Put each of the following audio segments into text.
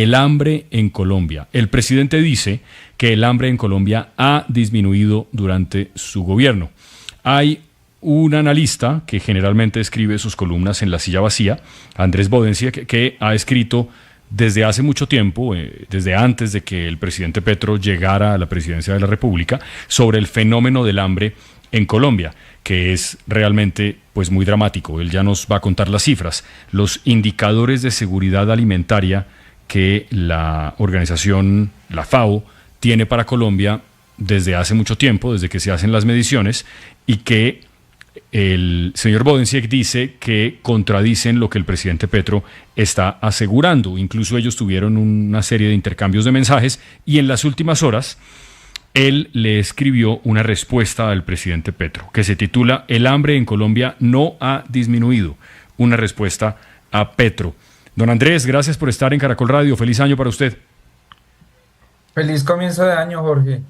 el hambre en Colombia. El presidente dice que el hambre en Colombia ha disminuido durante su gobierno. Hay un analista que generalmente escribe sus columnas en La Silla Vacía, Andrés Bodencia, que ha escrito desde hace mucho tiempo, desde antes de que el presidente Petro llegara a la presidencia de la República, sobre el fenómeno del hambre en Colombia, que es realmente pues muy dramático. Él ya nos va a contar las cifras. Los indicadores de seguridad alimentaria que la organización, la FAO, tiene para Colombia desde hace mucho tiempo, desde que se hacen las mediciones, y que el señor Bodensiek dice que contradicen lo que el presidente Petro está asegurando. Incluso ellos tuvieron una serie de intercambios de mensajes y en las últimas horas él le escribió una respuesta al presidente Petro que se titula "El hambre en Colombia no ha disminuido", una respuesta a Petro. Don Andrés, gracias por estar en Caracol Radio. Feliz año para usted. Feliz comienzo de año, Jorge.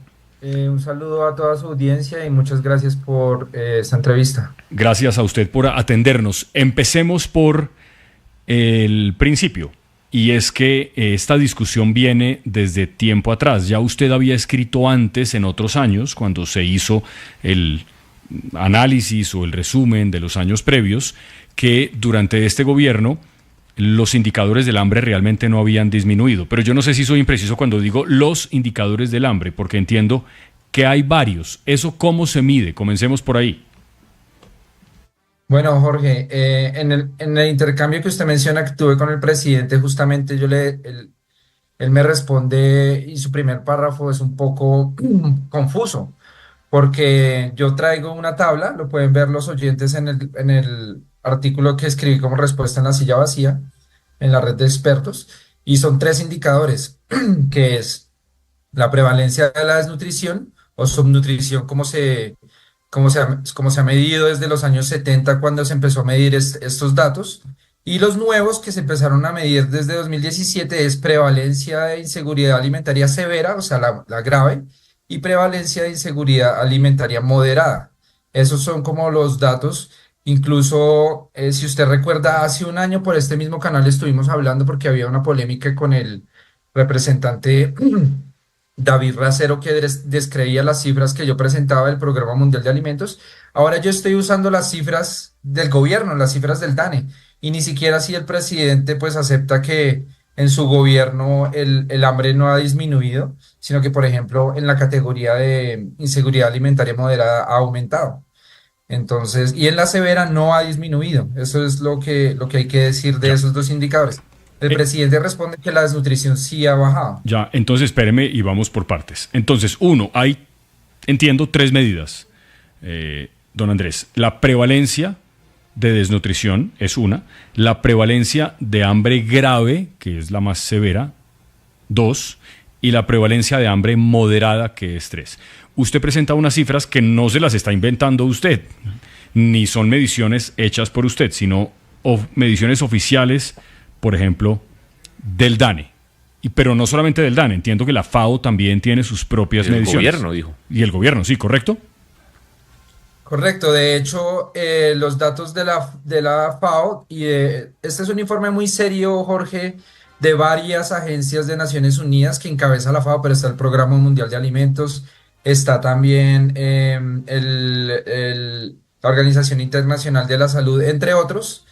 Un saludo a toda su audiencia y muchas gracias por esta entrevista. Gracias a usted por atendernos. Empecemos por el principio, y es que esta discusión viene desde tiempo atrás. Ya usted había escrito antes, en otros años, cuando se hizo el análisis o el resumen de los años previos, que durante este gobierno los indicadores del hambre realmente no habían disminuido. Pero yo no sé si soy impreciso cuando digo los indicadores del hambre, porque entiendo que hay varios. ¿Eso cómo se mide? Comencemos por ahí. Bueno, Jorge, en el intercambio que usted menciona que tuve con el presidente, justamente él me responde y su primer párrafo es un poco confuso, porque yo traigo una tabla, lo pueden ver los oyentes en el artículo que escribí como respuesta en La Silla Vacía, en la red de expertos, y son tres indicadores, que es la prevalencia de la desnutrición o subnutrición, como se ha medido desde los años 70 cuando se empezó a medir estos datos, y los nuevos que se empezaron a medir desde 2017 es prevalencia de inseguridad alimentaria severa, o sea, la grave, y prevalencia de inseguridad alimentaria moderada. Esos son como los datos. Incluso, si usted recuerda, hace un año por este mismo canal estuvimos hablando porque había una polémica con el representante David Racero que descreía las cifras que yo presentaba del Programa Mundial de Alimentos. Ahora yo estoy usando las cifras del gobierno, las cifras del DANE, y ni siquiera si el presidente pues acepta que en su gobierno el hambre no ha disminuido, sino que, por ejemplo, en la categoría de inseguridad alimentaria moderada ha aumentado. Entonces, y en la severa no ha disminuido. Eso es lo que hay que decir de Ya. esos dos indicadores. El Eh, presidente responde que la desnutrición sí ha bajado. ya, entonces espéreme y vamos por partes. Entonces, uno, hay, entiendo, tres medidas, don Andrés. La prevalencia de desnutrición es una, la prevalencia de hambre grave, que es la más severa, dos, y la prevalencia de hambre moderada, que es tres. Usted presenta unas cifras que no se las está inventando usted, ni son mediciones hechas por usted, sino mediciones oficiales, por ejemplo, del DANE. Pero no solamente del DANE, entiendo que la FAO también tiene sus propias El mediciones. gobierno dijo. Y el gobierno, sí, ¿correcto? Correcto, de hecho, los datos de la FAO, este es un informe muy serio, Jorge, de varias agencias de Naciones Unidas que encabeza la FAO, pero está el Programa Mundial de Alimentos, está también la Organización Internacional de la Salud, entre otros,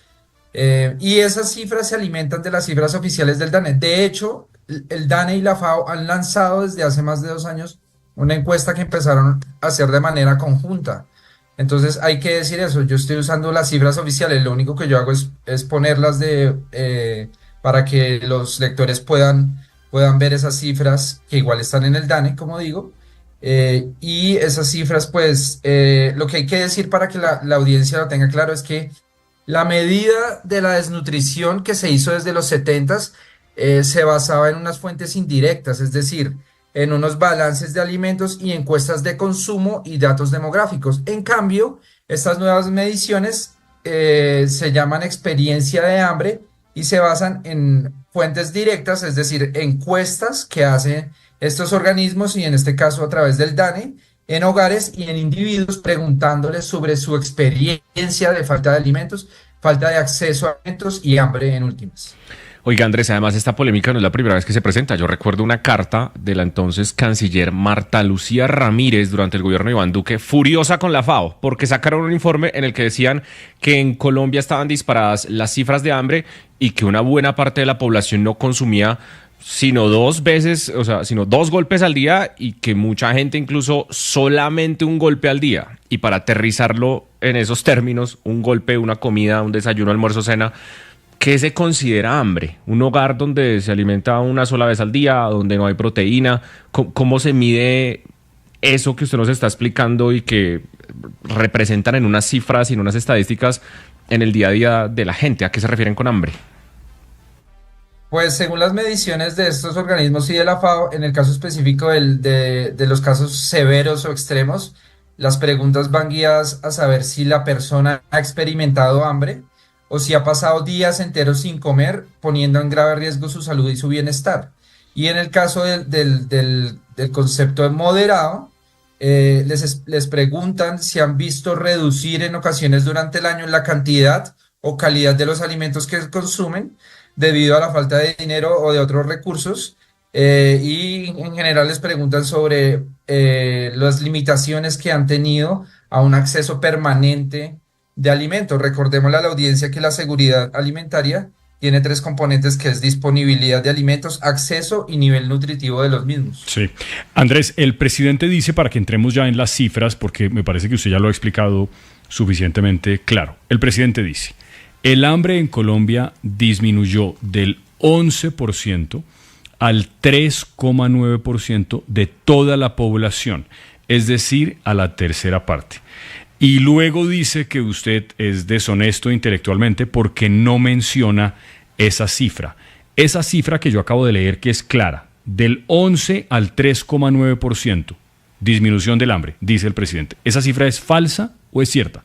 y esas cifras se alimentan de las cifras oficiales del DANE. De hecho, el DANE y la FAO han lanzado desde hace más de 2 años una encuesta que empezaron a hacer de manera conjunta. Entonces hay que decir eso, yo estoy usando las cifras oficiales, lo único que yo hago es ponerlas para que los lectores puedan ver esas cifras que igual están en el DANE, como digo, y esas cifras pues lo que hay que decir para que la audiencia lo tenga claro es que la medida de la desnutrición que se hizo desde los 70 se basaba en unas fuentes indirectas, es decir, en unos balances de alimentos y encuestas de consumo y datos demográficos. En cambio, estas nuevas mediciones se llaman experiencia de hambre y se basan en fuentes directas, es decir, encuestas que hacen estos organismos y en este caso a través del DANE, en hogares y en individuos preguntándoles sobre su experiencia de falta de alimentos, falta de acceso a alimentos y hambre en últimas. Oiga, Andrés, además esta polémica no es la primera vez que se presenta. Yo recuerdo una carta de la entonces canciller Marta Lucía Ramírez durante el gobierno de Iván Duque, furiosa con la FAO, porque sacaron un informe en el que decían que en Colombia estaban disparadas las cifras de hambre y que una buena parte de la población no consumía sino dos veces, o sea, sino dos golpes al día y que mucha gente incluso solamente un golpe al día. Y para aterrizarlo en esos términos, un golpe, una comida, un desayuno, almuerzo, cena, ¿qué se considera hambre? ¿Un hogar donde se alimenta una sola vez al día, donde no hay proteína? ¿Cómo se mide eso que usted nos está explicando y que representan en unas cifras y en unas estadísticas en el día a día de la gente? ¿A qué se refieren con hambre? Pues según las mediciones de estos organismos y de la FAO, en el caso específico de los casos severos o extremos, las preguntas van guiadas a saber si la persona ha experimentado hambre o si ha pasado días enteros sin comer, poniendo en grave riesgo su salud y su bienestar. Y en el caso del concepto de moderado, les preguntan si han visto reducir en ocasiones durante el año la cantidad o calidad de los alimentos que consumen debido a la falta de dinero o de otros recursos. Y en general les preguntan sobre las limitaciones que han tenido a un acceso permanente de alimentos. Recordémosle a la audiencia que la seguridad alimentaria tiene tres componentes, que es disponibilidad de alimentos, acceso y nivel nutritivo de los mismos. Sí. Andrés, el presidente dice, para que entremos ya en las cifras, porque me parece que usted ya lo ha explicado suficientemente claro, el presidente dice: el hambre en Colombia disminuyó del 11% al 3,9% de toda la población, es decir, a la tercera parte. Y luego dice que usted es deshonesto intelectualmente porque no menciona esa cifra. Esa cifra que yo acabo de leer, que es clara, del 11 al 3,9%, disminución del hambre, dice el presidente. ¿Esa cifra es falsa o es cierta?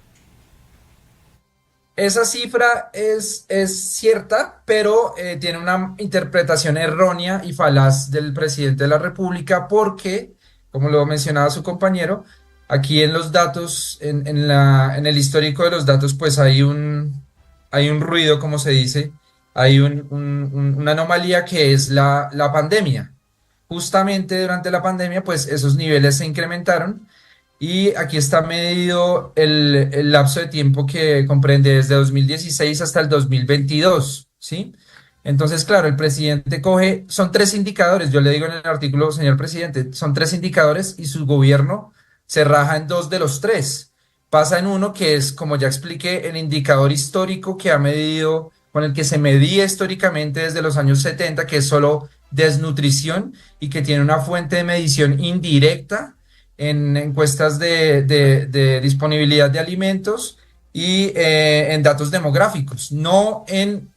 Esa cifra es cierta, pero tiene una interpretación errónea y falaz del presidente de la República porque, como lo mencionaba su compañero, aquí en los datos, en el histórico de los datos, pues hay un ruido, como se dice, hay una anomalía que es la pandemia. Justamente durante la pandemia, pues esos niveles se incrementaron. Y aquí está medido el lapso de tiempo que comprende desde 2016 hasta el 2022, ¿sí? Entonces, claro, el presidente son tres indicadores, yo le digo en el artículo, señor presidente, son tres indicadores y su gobierno se raja en dos de los tres. Pasa en uno que es, como ya expliqué, el indicador histórico que ha medido, con el que se medía históricamente desde los años 70, que es solo desnutrición y que tiene una fuente de medición indirecta en encuestas de disponibilidad de alimentos y en datos demográficos, no en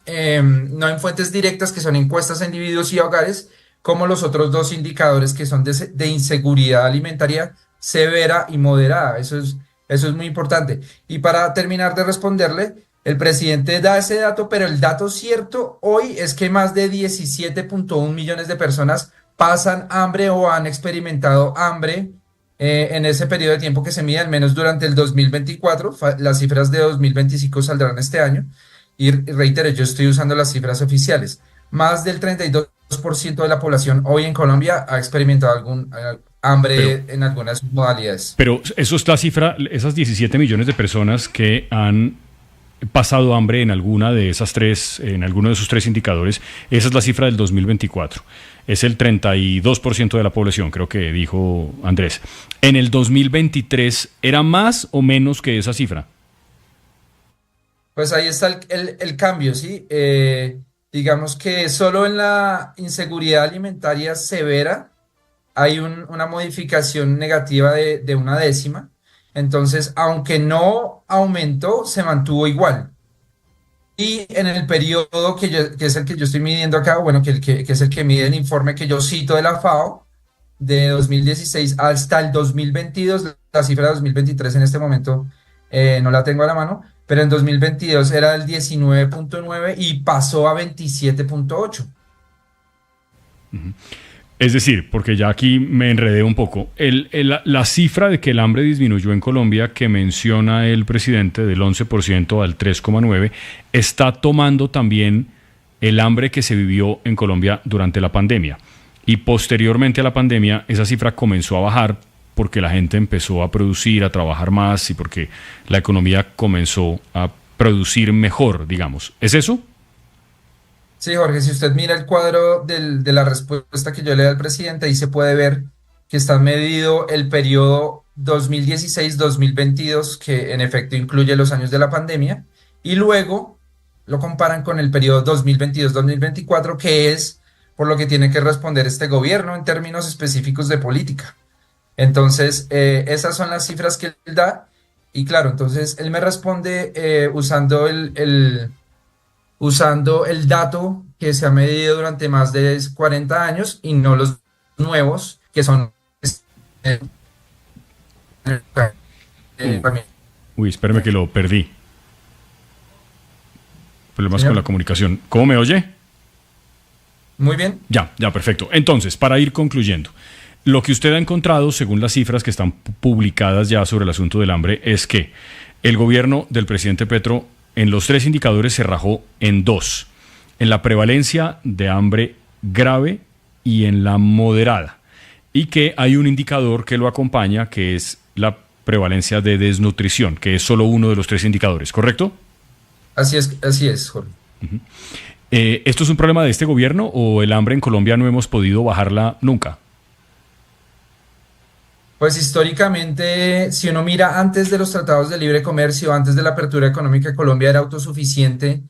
fuentes directas que son encuestas a individuos y hogares, como los otros dos indicadores que son de inseguridad alimentaria severa y moderada. Eso es muy importante. Y para terminar de responderle, el presidente da ese dato, pero el dato cierto hoy es que más de 17.1 millones de personas pasan hambre o han experimentado hambre en ese periodo de tiempo que se mide, al menos durante el 2024. Las cifras de 2025 saldrán este año. Y reitero, yo estoy usando las cifras oficiales. Más del 32% de la población hoy en Colombia ha experimentado algún hambre en algunas modalidades. Pero eso es la cifra, esas 17 millones de personas que han pasado hambre en alguna de esas tres, en alguno de esos tres indicadores, esa es la cifra del 2024. Es el 32% de la población, creo que dijo Andrés. En el 2023, ¿era más o menos que esa cifra? Pues ahí está el cambio, ¿sí? Digamos que solo en la inseguridad alimentaria severa hay una modificación negativa de una décima. Entonces, aunque no aumentó, se mantuvo igual. Y en el periodo que es el que yo estoy midiendo acá, bueno, que es el que mide el informe que yo cito de la FAO, de 2016 hasta el 2022, la cifra de 2023 en este momento no la tengo a la mano, pero en 2022 era el 19.9 y pasó a 27.8. Uh-huh. Es decir, porque ya aquí me enredé un poco, la cifra de que el hambre disminuyó en Colombia que menciona el presidente del 11% al 3,9% está tomando también el hambre que se vivió en Colombia durante la pandemia. Y posteriormente a la pandemia, esa cifra comenzó a bajar porque la gente empezó a producir, a trabajar más y porque la economía comenzó a producir mejor, digamos. ¿Es eso? Sí, Jorge, si usted mira el cuadro de la respuesta que yo le doy al presidente, ahí se puede ver que está medido el periodo 2016-2022, que en efecto incluye los años de la pandemia, y luego lo comparan con el periodo 2022-2024, que es por lo que tiene que responder este gobierno en términos específicos de política. Entonces, esas son las cifras que él da, y claro, entonces él me responde usando usando el dato que se ha medido durante más de 40 años y no los nuevos, que son... Uy, espérame que lo perdí. Problemas Señor. con la comunicación. ¿Cómo me oye? Muy bien. Ya, perfecto. Entonces, para ir concluyendo, lo que usted ha encontrado, según las cifras que están publicadas ya sobre el asunto del hambre, es que el gobierno del presidente Petro en los 3 indicadores se rajó en 2, en la prevalencia de hambre grave y en la moderada, y que hay un indicador que lo acompaña, que es la prevalencia de desnutrición, que es solo uno de los 3 indicadores, ¿correcto? Así es, Jorge. ¿Esto es un problema de este gobierno o el hambre en Colombia no hemos podido bajarla nunca? Pues históricamente, si uno mira antes de los tratados de libre comercio, antes de la apertura económica, Colombia era autosuficiente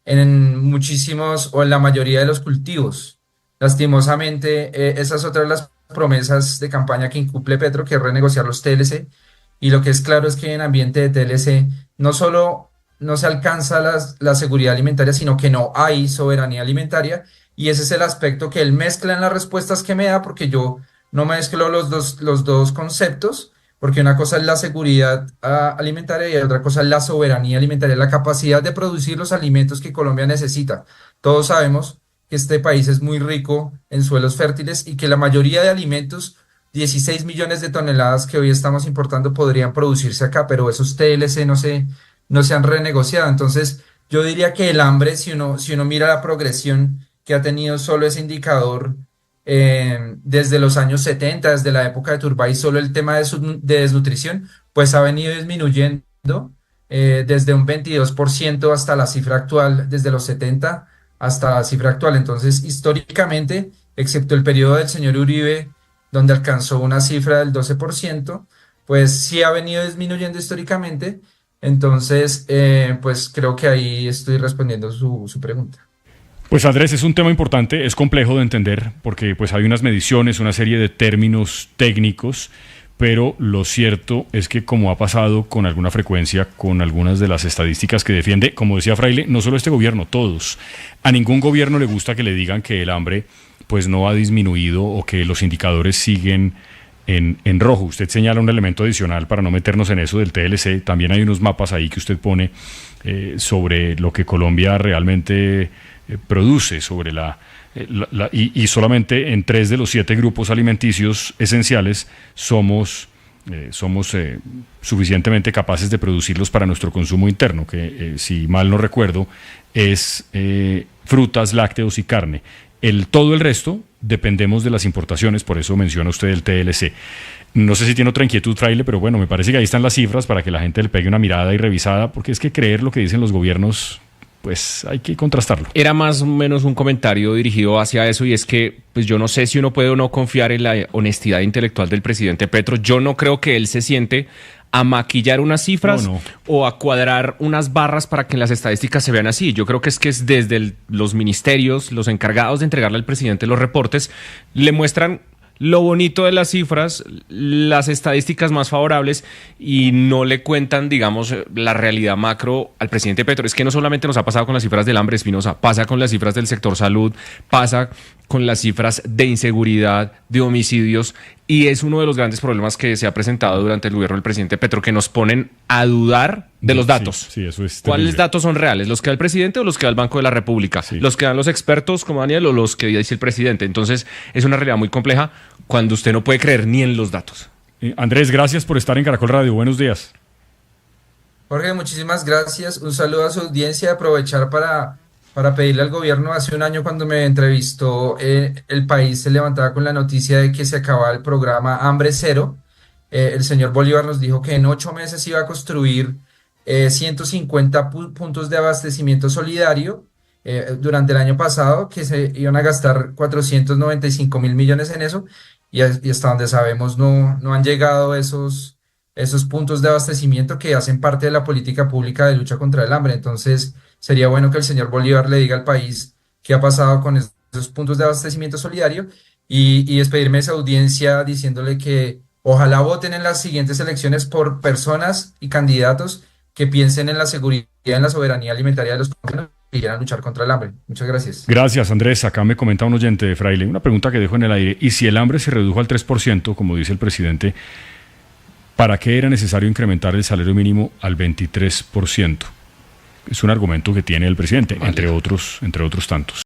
en muchísimos o en la mayoría de los cultivos. Lastimosamente, esa es otra de las promesas de campaña que incumple Petro, que es renegociar los TLC. Y lo que es claro es que en ambiente de TLC no solo no se alcanza la seguridad alimentaria, sino que no hay soberanía alimentaria. Y ese es el aspecto que él mezcla en las respuestas que me da, porque yo no mezclo los dos conceptos, porque una cosa es la seguridad alimentaria y otra cosa es la soberanía alimentaria, la capacidad de producir los alimentos que Colombia necesita. Todos sabemos que este país es muy rico en suelos fértiles y que la mayoría de alimentos, 16 millones de toneladas que hoy estamos importando, podrían producirse acá, pero esos TLC no se han renegociado. Entonces, yo diría que el hambre, si uno mira la progresión que ha tenido solo ese indicador, desde los años 70, desde la época de Turbay, solo el tema de desnutrición, pues ha venido disminuyendo desde un 22% hasta la cifra actual, desde los 70 hasta la cifra actual. Entonces, históricamente, excepto el periodo del señor Uribe, donde alcanzó una cifra del 12%, pues sí ha venido disminuyendo históricamente. Entonces, pues creo que ahí estoy respondiendo su pregunta. Pues Andrés, es un tema importante, es complejo de entender porque pues hay unas mediciones, una serie de términos técnicos, pero lo cierto es que, como ha pasado con alguna frecuencia con algunas de las estadísticas que defiende, como decía Fraile, no solo este gobierno, todos. A ningún gobierno le gusta que le digan que el hambre pues no ha disminuido o que los indicadores siguen en rojo. Usted señala un elemento adicional para no meternos en eso del TLC. También hay unos mapas ahí que usted pone sobre lo que Colombia realmente produce, sobre y solamente en 3 de los 7 grupos alimenticios esenciales somos suficientemente capaces de producirlos para nuestro consumo interno, que si mal no recuerdo es frutas, lácteos y carne. Todo el resto dependemos de las importaciones, por eso menciona usted el TLC. No sé si tiene otra inquietud, Fraile, pero bueno, me parece que ahí están las cifras para que la gente le pegue una mirada y revisada, porque es que creer lo que dicen los gobiernos, pues hay que contrastarlo. Era más o menos un comentario dirigido hacia eso, y es que pues yo no sé si uno puede o no confiar en la honestidad intelectual del presidente Petro. Yo no creo que él se siente a maquillar unas cifras o a cuadrar unas barras para que en las estadísticas se vean así. Yo creo que es desde los ministerios, los encargados de entregarle al presidente los reportes, le muestran lo bonito de las cifras, las estadísticas más favorables, y no le cuentan, digamos, la realidad macro al presidente Petro. Es que no solamente nos ha pasado con las cifras del hambre, Espinosa, pasa con las cifras del sector salud, pasa con las cifras de inseguridad, de homicidios, y es uno de los grandes problemas que se ha presentado durante el gobierno del presidente Petro, que nos ponen a dudar de los datos. Sí, eso es ¿Cuáles terrible. datos son reales? ¿Los que da el presidente o los que da el Banco de la República? Sí. ¿Los que dan los expertos como Daniel o los que dice el presidente? Entonces, es una realidad muy compleja cuando usted no puede creer ni en los datos. Andrés, gracias por estar en Caracol Radio. Buenos días. Jorge, muchísimas gracias. Un saludo a su audiencia. Aprovechar para para pedirle al gobierno. Hace un año cuando me entrevistó, el país se levantaba con la noticia de que se acababa el programa Hambre Cero. El señor Bolívar nos dijo que en 8 meses iba a construir 150 puntos de abastecimiento solidario durante el año pasado, que se iban a gastar 495.000 millones en eso, y hasta donde sabemos no han llegado esos puntos de abastecimiento que hacen parte de la política pública de lucha contra el hambre. Entonces, sería bueno que el señor Bolívar le diga al país qué ha pasado con esos puntos de abastecimiento solidario y despedirme de esa audiencia diciéndole que ojalá voten en las siguientes elecciones por personas y candidatos que piensen en la seguridad y en la soberanía alimentaria de los colombianos y quieran luchar contra el hambre. Muchas gracias. Gracias, Andrés. Acá me comenta un oyente de Fraile, una pregunta que dejo en el aire. ¿Y si el hambre se redujo al 3%, como dice el presidente, para qué era necesario incrementar el salario mínimo al 23%? Es un argumento que tiene el presidente, entre otros tantos.